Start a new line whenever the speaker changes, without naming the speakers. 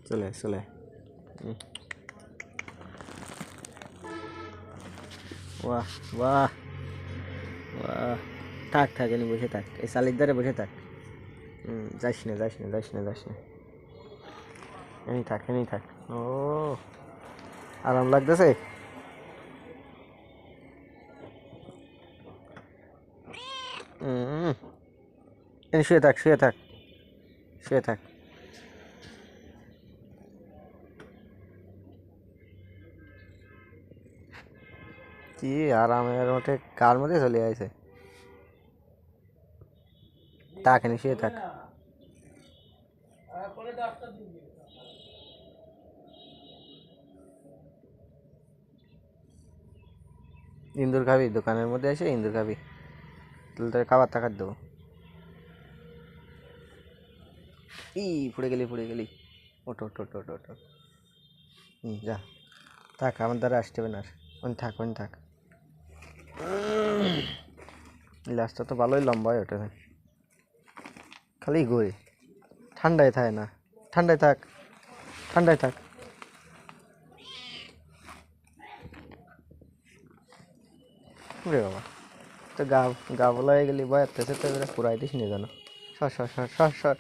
চলে চলে বাহ বাহ বাহ থাক থাক এনে বসে থাক এই শালির ধারে বসে থাক যাস না যাস না যাস না যাস না এনেই থাক ও আরাম লাগতেছে এনে শুয়ে থাক শুয়ে থাক শুয়ে থাক কি আরামের মধ্যে কার মধ্যে চলে আসে থাক এনে শুয়ে থাক ইন্দুর খাবি দোকানের মধ্যে এসে ইন্দুর খাবি তাহলে তোর খাবার টাকার দেবো পড়ে গেলি ওটো ওটো ওটো ওটো ওটো যা থাক আমার দ্বারা আসতে হবে না আর ওন থাক লাস্টটা তো ভালোই লম্বা হয় ওটা খালি ঘুরে ঠান্ডায় থাকে না ঠান্ডায় থাক রে বাবা তো গা বলা হয়ে গেলি বয়ার তো পুরাই দিস নি জানো সর